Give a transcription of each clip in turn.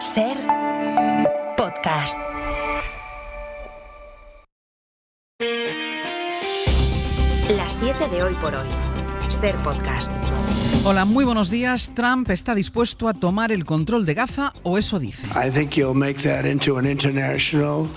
Ser podcast. Las 7 de hoy por hoy. Ser podcast. Hola, muy buenos días. ¿Trump está dispuesto a tomar el control de Gaza o eso dice? I think you'll make that into an international,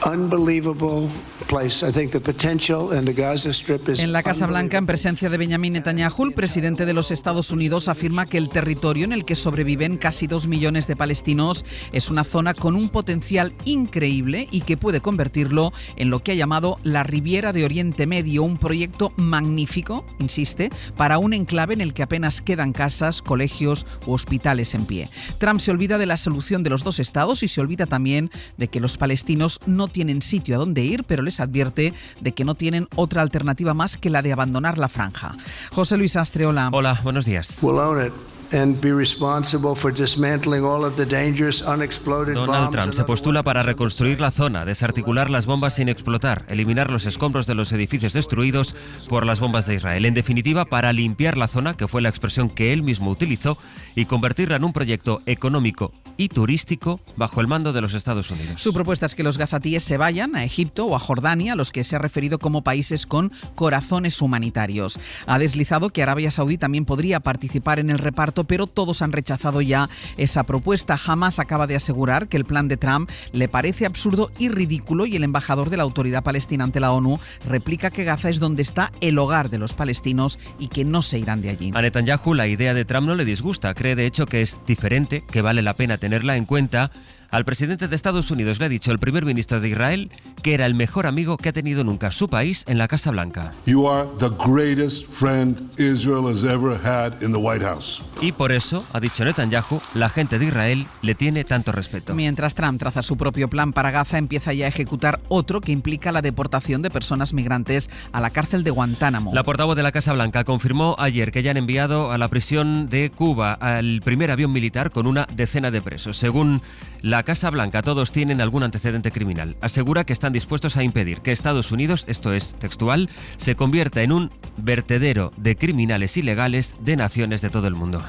unbelievable place. I think the potential in the Gaza Strip is En la Casa Blanca, en presencia de Benjamin Netanyahu, el presidente de los Estados Unidos afirma que el territorio en el que sobreviven casi 2 millones de palestinos es una zona con un potencial increíble y que puede convertirlo en lo que ha llamado la Riviera de Oriente Medio, un proyecto magnífico, insiste, para un enclave en el que apenas quedan casas, colegios u hospitales en pie. Trump se olvida de la solución de los dos estados y se olvida también de que los palestinos no tienen sitio a donde ir, pero les advierte de que no tienen otra alternativa más que la de abandonar la franja. José Luis Astre, hola. Hola, buenos días. will own it and be responsible for dismantling all of the dangerous unexploded Donald bombs Trump and se other postula para weapons. reconstruir la zona, desarticular las bombas sin explotar, eliminar los escombros de los edificios destruidos por las bombas de Israel. En definitiva, para limpiar la zona, que fue la expresión que él mismo utilizó, y convertirla en un proyecto económico y turístico bajo el mando de los Estados Unidos. Su propuesta es que los gazatíes se vayan a Egipto o a Jordania, a los que se ha referido como países con corazones humanitarios. Ha deslizado que Arabia Saudí también podría participar en el reparto, pero todos han rechazado ya esa propuesta. Hamas acaba de asegurar que el plan de Trump le parece absurdo y ridículo, y el embajador de la Autoridad Palestina ante la ONU replica que Gaza es donde está el hogar de los palestinos y que no se irán de allí. A Netanyahu la idea de Trump no le disgusta, cree de hecho que es diferente, que vale la pena tenerla en cuenta. Al presidente de Estados Unidos le ha dicho el primer ministro de Israel que era el mejor amigo que ha tenido nunca su país en la Casa Blanca. You are the greatest friend Israel has ever had in the White House. Y por eso, ha dicho Netanyahu, la gente de Israel le tiene tanto respeto. Mientras Trump traza su propio plan para Gaza, empieza ya a ejecutar otro que implica la deportación de personas migrantes a la cárcel de Guantánamo. La portavoz de la Casa Blanca confirmó ayer que ya han enviado a la prisión de Cuba al primer avión militar con una decena de presos. Según la Casa Blanca, todos tienen algún antecedente criminal. Asegura que están dispuestos a impedir que Estados Unidos, esto es textual, se convierta en un vertedero de criminales ilegales de naciones de todo el mundo.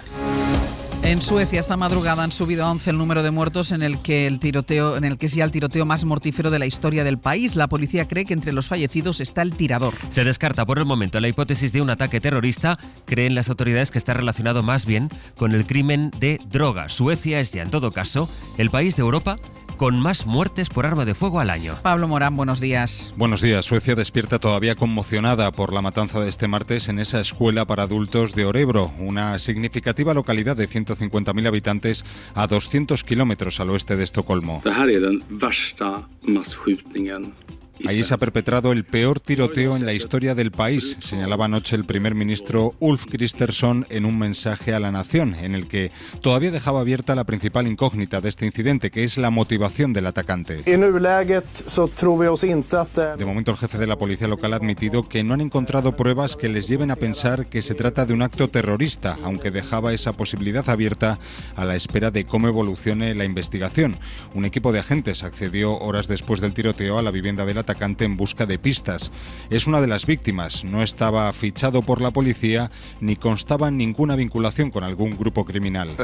En Suecia esta madrugada han subido a 11 el número de muertos en el que es ya el tiroteo más mortífero de la historia del país. La policía cree que entre los fallecidos está el tirador. Se descarta por el momento la hipótesis de un ataque terrorista. Creen las autoridades que está relacionado más bien con el crimen de droga. Suecia es ya, en todo caso, el país de Europa con más muertes por arma de fuego al año. Pablo Morán, buenos días. Buenos días. Suecia despierta todavía conmocionada por la matanza de este martes en esa escuela para adultos de Örebro, una significativa localidad de 150.000 habitantes a 200 kilómetros al oeste de Estocolmo. Allí se ha perpetrado el peor tiroteo en la historia del país, señalaba anoche el primer ministro Ulf Kristersson en un mensaje a la nación, en el que todavía dejaba abierta la principal incógnita de este incidente, que es la motivación del atacante. De momento, el jefe de la policía local ha admitido que no han encontrado pruebas que les lleven a pensar que se trata de un acto terrorista, aunque dejaba esa posibilidad abierta a la espera de cómo evolucione la investigación. Un equipo de agentes accedió horas después del tiroteo a la vivienda del atacante en busca de pistas. Es una de las víctimas, no estaba fichado por la policía ni constaba ninguna vinculación con algún grupo criminal.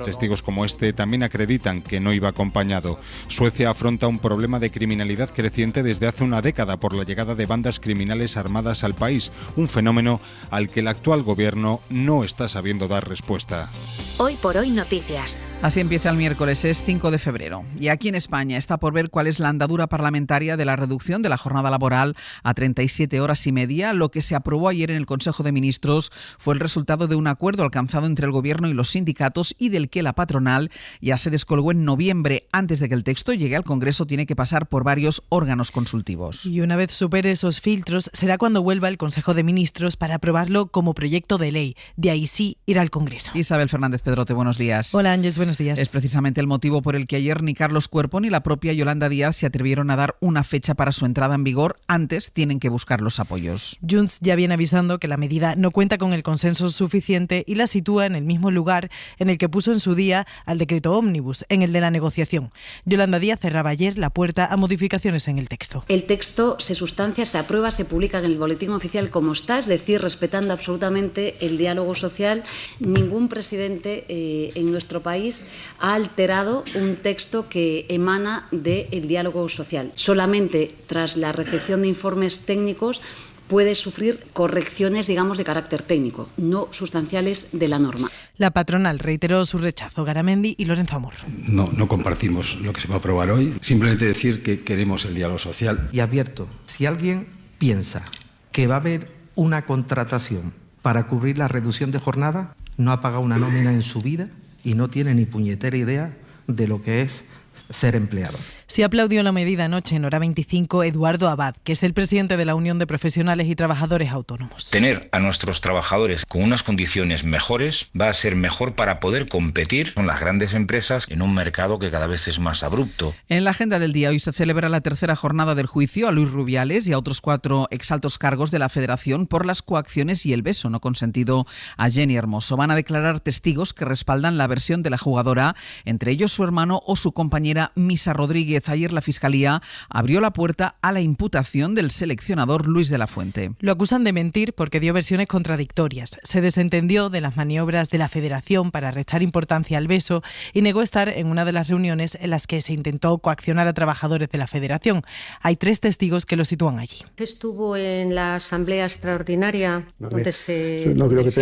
Testigos como este también acreditan que no iba acompañado. Suecia afronta un problema de criminalidad creciente desde hace una década por la llegada de bandas criminales armadas al país, un fenómeno al que el actual gobierno no está sabiendo dar respuesta. Hoy por hoy noticias. Así empieza el miércoles, es 5 de febrero. Y aquí en España está por ver cuál es la andadura parlamentaria de la reducción de la jornada laboral a 37 horas y media. Lo que se aprobó ayer en el Consejo de Ministros fue el resultado de un acuerdo alcanzado entre el Gobierno y los sindicatos y del que la patronal ya se descolgó en noviembre. Antes de que el texto llegue al Congreso tiene que pasar por varios órganos consultivos. Y una vez supere esos filtros será cuando vuelva el Consejo de Ministros para aprobarlo como proyecto de ley. De ahí sí irá al Congreso. Isabel Fernández Pedrote, buenos días. Hola Ángeles, buenos días. Es precisamente el motivo por el que ayer ni Carlos Cuerpo ni la propia Yolanda Díaz se atrevieron a dar una fecha para su entrada en vigor. Antes tienen que buscar los apoyos. Junts ya viene avisando que la medida no cuenta con el consenso suficiente y la sitúa en el mismo lugar en el que puso en su día al decreto ómnibus, en el de la negociación. Yolanda Díaz cerraba ayer la puerta a modificaciones en el texto. El texto se sustancia, se aprueba, se publica en el boletín oficial como está, es decir, respetando absolutamente el diálogo social. Ningún presidente en nuestro país juez ha alterado un texto que emana del diálogo social. Solamente tras la recepción de informes técnicos puede sufrir correcciones, digamos, de carácter técnico, no sustanciales de la norma. La patronal reiteró su rechazo. Garamendi y Lorenzo Amor. No compartimos lo que se va a aprobar hoy. Simplemente decir que queremos el diálogo social. Y advierto, si alguien piensa que va a haber una contratación para cubrir la reducción de jornada, no ha pagado una nómina en su vida y no tiene ni puñetera idea de lo que es ser empleado. Se aplaudió la medida anoche en Hora 25 Eduardo Abad, que es el presidente de la Unión de Profesionales y Trabajadores Autónomos. Tener a nuestros trabajadores con unas condiciones mejores va a ser mejor para poder competir con las grandes empresas en un mercado que cada vez es más abrupto. En la agenda del día hoy se celebra la tercera jornada del juicio a Luis Rubiales y a otros 4 exaltos cargos de la Federación por las coacciones y el beso no consentido a Jenny Hermoso. Van a declarar testigos que respaldan la versión de la jugadora, entre ellos su hermano o su compañera Misa Rodríguez. Ayer la Fiscalía abrió la puerta a la imputación del seleccionador Luis de la Fuente. Lo acusan de mentir porque dio versiones contradictorias. Se desentendió de las maniobras de la Federación para restar importancia al beso y negó estar en una de las reuniones en las que se intentó coaccionar a trabajadores de la Federación. Hay 3 testigos que lo sitúan allí. Estuvo en la asamblea extraordinaria donde se...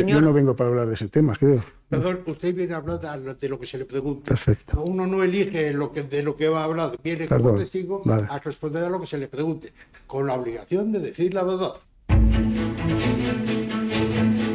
Yo no vengo para hablar de ese tema, creo. Perdón, usted viene a hablar de lo que se le pregunta. Perfecto. Uno no elige de lo que va a hablar, viene como testigo a responder a lo que se le pregunte, con la obligación de decir la verdad.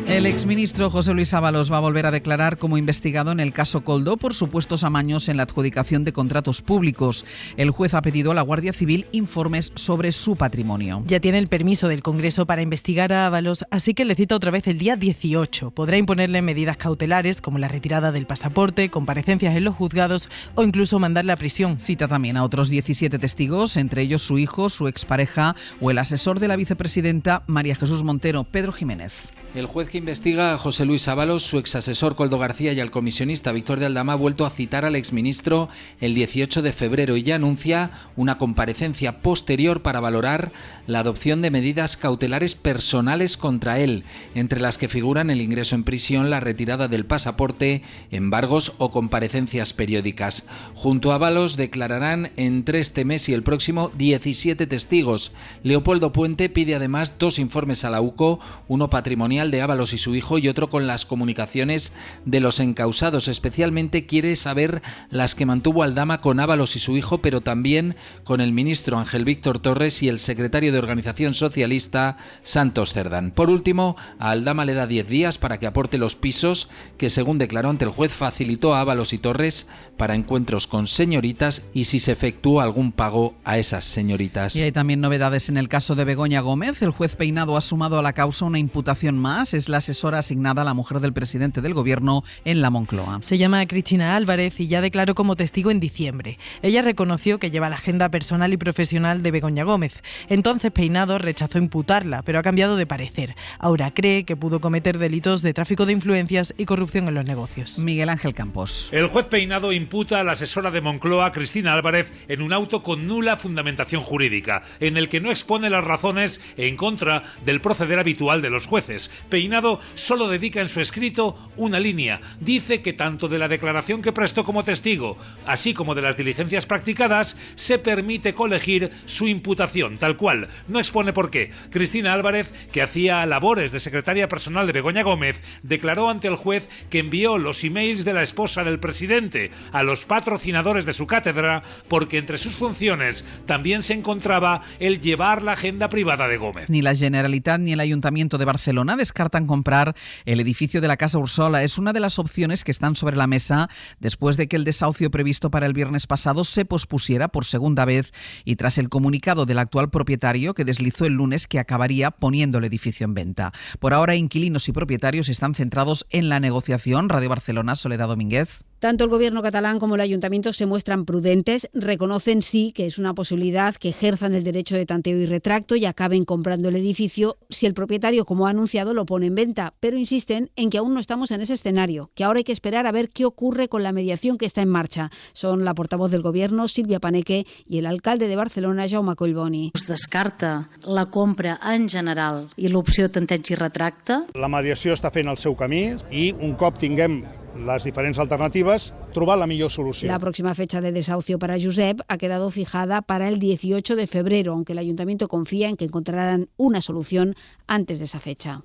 El exministro José Luis Ábalos va a volver a declarar como investigado en el caso Koldo por supuestos amaños en la adjudicación de contratos públicos. El juez ha pedido a la Guardia Civil informes sobre su patrimonio. Ya tiene el permiso del Congreso para investigar a Ábalos, así que le cita otra vez el día 18. Podrá imponerle medidas cautelares como la retirada del pasaporte, comparecencias en los juzgados o incluso mandarle a prisión. Cita también a otros 17 testigos, entre ellos su hijo, su expareja o el asesor de la vicepresidenta María Jesús Montero, Pedro Jiménez. El juez que investiga a José Luis Ábalos, su exasesor Koldo García y al comisionista Víctor de Aldama ha vuelto a citar al exministro el 18 de febrero y ya anuncia una comparecencia posterior para valorar la adopción de medidas cautelares personales contra él, entre las que figuran el ingreso en prisión, la retirada del pasaporte, embargos o comparecencias periódicas. Junto a Ábalos declararán entre este mes y el próximo 17 testigos. Leopoldo Puente pide además 2 informes a la UCO, uno patrimonial de Ábalos y su hijo y otro con las comunicaciones de los encausados. Especialmente quiere saber las que mantuvo Aldama con Ábalos y su hijo, pero también con el ministro Ángel Víctor Torres y el secretario de Organización Socialista Santos Cerdán. Por último, a Aldama le da 10 días para que aporte los pisos que, según declaró ante el juez, facilitó a Ábalos y Torres para encuentros con señoritas y si se efectuó algún pago a esas señoritas. Y hay también novedades en el caso de Begoña Gómez. El juez Peinado ha sumado a la causa una imputación más. Es la asesora asignada a la mujer del presidente del Gobierno en la Moncloa. Se llama Cristina Álvarez y ya declaró como testigo en diciembre. Ella reconoció que lleva la agenda personal y profesional de Begoña Gómez. Entonces Peinado rechazó imputarla, pero ha cambiado de parecer. Ahora cree que pudo cometer delitos de tráfico de influencias y corrupción en los negocios. Miguel Ángel Campos. El juez Peinado imputa a la asesora de Moncloa, Cristina Álvarez, en un auto con nula fundamentación jurídica, en el que no expone las razones en contra del proceder habitual de los jueces. Peinado solo dedica en su escrito una línea. Dice que tanto de la declaración que prestó como testigo, así como de las diligencias practicadas, se permite colegir su imputación, tal cual. No expone por qué. Cristina Álvarez, que hacía labores de secretaria personal de Begoña Gómez, declaró ante el juez que envió los emails de la esposa del presidente a los patrocinadores de su cátedra porque entre sus funciones también se encontraba el llevar la agenda privada de Gómez. Ni la Generalitat ni el Ayuntamiento de Barcelona descartan comprar el edificio de la Casa Ursola. Es una de las opciones que están sobre la mesa después de que el desahucio previsto para el viernes pasado se pospusiera por segunda vez y tras el comunicado del actual propietario que deslizó el lunes que acabaría poniendo el edificio en venta. Por ahora, inquilinos y propietarios están centrados en la negociación. Radio Barcelona, Soledad Domínguez. Tanto el Gobierno catalán como el Ayuntamiento se muestran prudentes, reconocen sí que es una posibilidad que ejerzan el derecho de tanteo y retracto y acaben comprando el edificio si el propietario, como ha anunciado, lo pone en venta, pero insisten en que aún no estamos en ese escenario, que ahora hay que esperar a ver qué ocurre con la mediación que está en marcha. Son la portavoz del Gobierno, Sílvia Paneque, i l'alcalde de Barcelona, Jaume Collboni. Es descarta la compra en general i l'opció tanteig i retracte. La mediació està fent el seu camí i un cop tinguem les diferents alternatives, trobar la millor solució. La próxima fecha de desahucio para Josep ha quedado fijada para el 18 de febrero, aunque el ayuntamiento confía en que encontrarán una solución antes de esa fecha.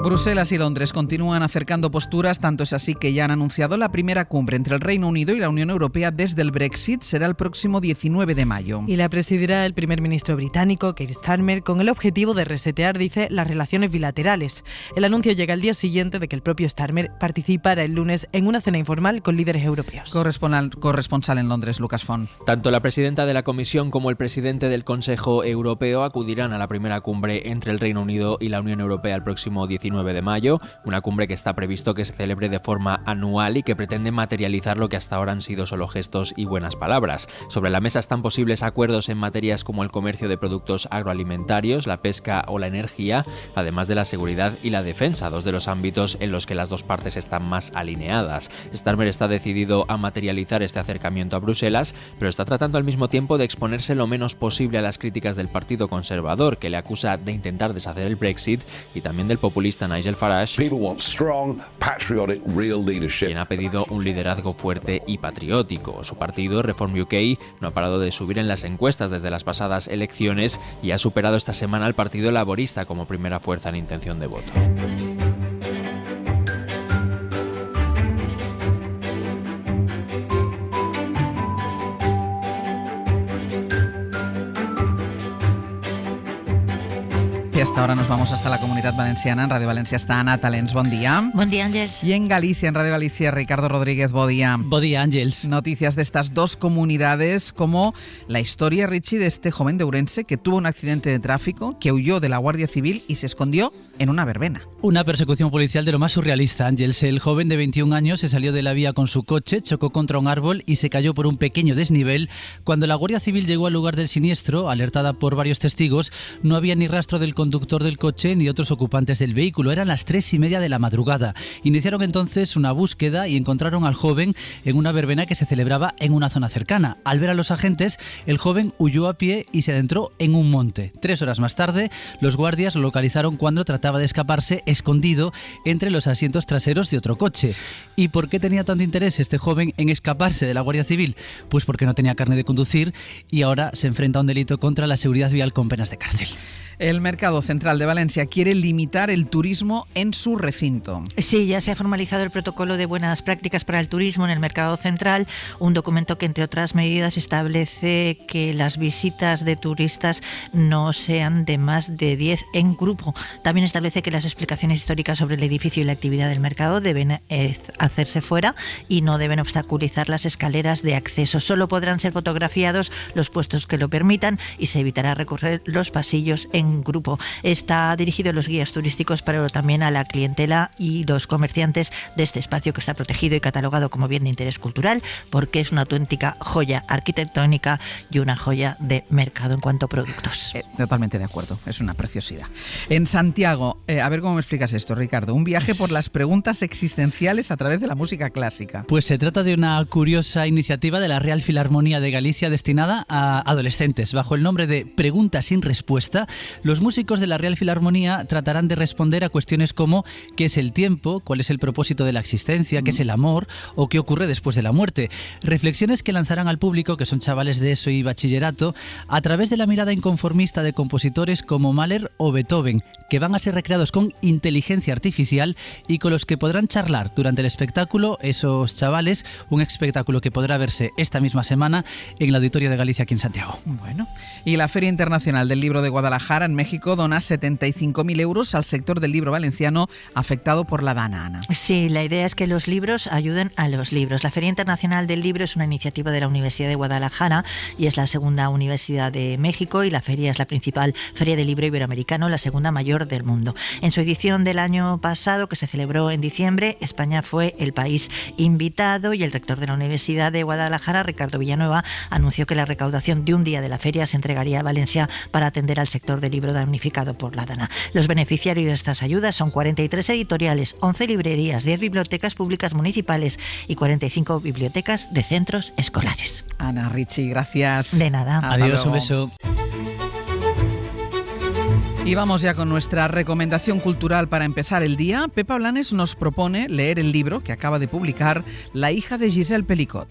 Bruselas y Londres continúan acercando posturas, tanto es así que ya han anunciado la primera cumbre entre el Reino Unido y la Unión Europea desde el Brexit. Será el próximo 19 de mayo. Y la presidirá el primer ministro británico, Keir Starmer, con el objetivo de resetear, dice, las relaciones bilaterales. El anuncio llega al día siguiente de que el propio Starmer participara el lunes en una cena informal con líderes europeos. Corresponsal en Londres, Lucas Font. Tanto la presidenta de la Comisión como el presidente del Consejo Europeo acudirán a la primera cumbre entre el Reino Unido y la Unión Europea el próximo 19 de mayo, una cumbre que está previsto que se celebre de forma anual y que pretende materializar lo que hasta ahora han sido solo gestos y buenas palabras. Sobre la mesa están posibles acuerdos en materias como el comercio de productos agroalimentarios, la pesca o la energía, además de la seguridad y la defensa, dos de los ámbitos en los que las dos partes están más alineadas. Starmer está decidido a materializar este acercamiento a Bruselas, pero está tratando al mismo tiempo de exponerse lo menos posible a las críticas del Partido Conservador, que le acusa de intentar deshacer el Brexit, y también del populista Nigel Farage, quien ha pedido un liderazgo fuerte y patriótico. Su partido, Reform UK, no ha parado de subir en las encuestas desde las pasadas elecciones y ha superado esta semana al Partido Laborista como primera fuerza en intención de voto. Y hasta ahora nos vamos hasta la Comunitat Valenciana. En Radio Valencia está Ana Talens. Bon día. Bon día, Ángels. Y en Galicia, en Radio Galicia, Ricardo Rodríguez. Bon día. Bon día, Ángels. Noticias de estas dos comunidades, como la historia, Richie, de este joven de Ourense que tuvo un accidente de tráfico, que huyó de la Guardia Civil y se escondió en una verbena. Una persecución policial de lo más surrealista, Ángels. El joven de 21 años se salió de la vía con su coche, chocó contra un árbol y se cayó por un pequeño desnivel. Cuando la Guardia Civil llegó al lugar del siniestro, alertada por varios testigos, no había ni rastro del conductor del coche ni otros ocupantes del vehículo. Eran las 3:30 de la madrugada. Iniciaron entonces una búsqueda y encontraron al joven en una verbena que se celebraba en una zona cercana. Al ver a los agentes, el joven huyó a pie y se adentró en un monte. 3 horas más tarde, los guardias lo localizaron cuando trataba de escaparse, escondido entre los asientos traseros de otro coche. ¿Y por qué tenía tanto interés este joven en escaparse de la Guardia Civil? Pues porque no tenía carnet de conducir y ahora se enfrenta a un delito contra la seguridad vial con penas de cárcel. El Mercado Central de Valencia quiere limitar el turismo en su recinto. Sí, ya se ha formalizado el protocolo de buenas prácticas para el turismo en el Mercado Central, un documento que, entre otras medidas, establece que las visitas de turistas no sean de más de 10 en grupo. También establece que las explicaciones históricas sobre el edificio y la actividad del mercado deben hacerse fuera y no deben obstaculizar las escaleras de acceso. Solo podrán ser fotografiados los puestos que lo permitan y se evitará recorrer los pasillos en grupo. Está dirigido a los guías turísticos, pero también a la clientela y los comerciantes de este espacio, que está protegido y catalogado como bien de interés cultural, porque es una auténtica joya arquitectónica y una joya de mercado en cuanto a productos. Totalmente de acuerdo, es una preciosidad. En Santiago, a ver cómo me explicas esto, Ricardo, un viaje por las preguntas existenciales a través de la música clásica. Pues se trata de una curiosa iniciativa de la Real Filarmonía de Galicia destinada a adolescentes. Bajo el nombre de Preguntas sin Respuesta, los músicos de la Real Filarmonía tratarán de responder a cuestiones como ¿qué es el tiempo?, ¿cuál es el propósito de la existencia?, ¿qué es el amor?, o ¿qué ocurre después de la muerte? Reflexiones que lanzarán al público, que son chavales de ESO y bachillerato, a través de la mirada inconformista de compositores como Mahler o Beethoven, que van a ser recreados con inteligencia artificial y con los que podrán charlar durante el espectáculo esos chavales, un espectáculo que podrá verse esta misma semana en el Auditorio de Galicia aquí en Santiago. Bueno, y la Feria Internacional del Libro de Guadalajara en México dona 75.000 euros al sector del libro valenciano afectado por la Dana, Ana. Sí, la idea es que los libros ayuden a los libros. La Feria Internacional del Libro es una iniciativa de la Universidad de Guadalajara y es la segunda universidad de México, y la feria es la principal feria de libro iberoamericano, la segunda mayor del mundo. En su edición del año pasado, que se celebró en diciembre, España fue el país invitado y el rector de la Universidad de Guadalajara, Ricardo Villanueva, anunció que la recaudación de un día de la feria se entregaría a Valencia para atender al sector del libro damnificado por la Dana. Los beneficiarios de estas ayudas son 43 editoriales, 11 librerías, 10 bibliotecas públicas municipales y 45 bibliotecas de centros escolares. Ana, Richie, gracias. De nada. Hasta Adiós, luego. Un beso. Y vamos ya con nuestra recomendación cultural para empezar el día. Pepa Blanes nos propone leer el libro que acaba de publicar La hija de Gisèle Pelicot.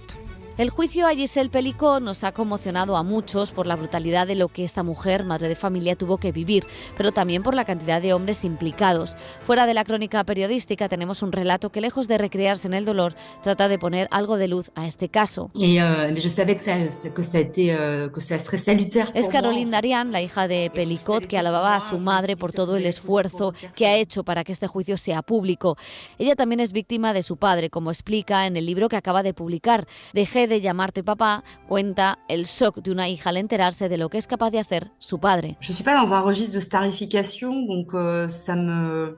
El juicio a Gisèle Pelicot nos ha conmocionado a muchos por la brutalidad de lo que esta mujer, madre de familia, tuvo que vivir, pero también por la cantidad de hombres implicados. Fuera de la crónica periodística tenemos un relato que, lejos de recrearse en el dolor, trata de poner algo de luz a este caso. Es Caroline Darian, la hija de Pelicot, que alababa a su madre por todo el esfuerzo que ha hecho para que este juicio sea público. Ella también es víctima de su padre, como explica en el libro que acaba de publicar. Dejé de llamarte papá, cuenta el shock de una hija al enterarse de lo que es capaz de hacer su padre. Je suis pas dans un registre de starification, donc ça me...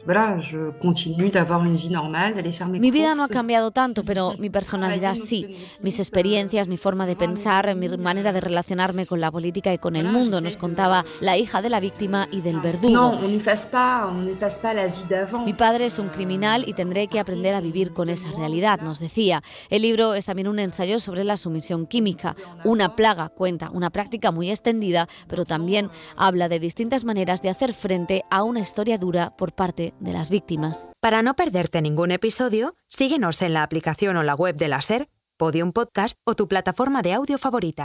Voilà, je continue d'avoir une vie normale, d'aller faire mes courses. Mi vida no ha cambiado tanto, pero mi personalidad sí. Mis experiencias, mi forma de pensar, mi manera de relacionarme con la política y con el mundo, nos contaba la hija de la víctima y del verdugo. No, on n'efface pas la vie d'avant. Mi padre es un criminal y tendré que aprender a vivir con esa realidad, nos decía. El libro es también un ensayo sobre la sumisión química, una plaga, cuenta, una práctica muy extendida, pero también habla de distintas maneras de hacer frente a una historia dura por parte de las víctimas. Para no perderte ningún episodio, síguenos en la aplicación o la web de la SER, Podium Podcast o tu plataforma de audio favorita.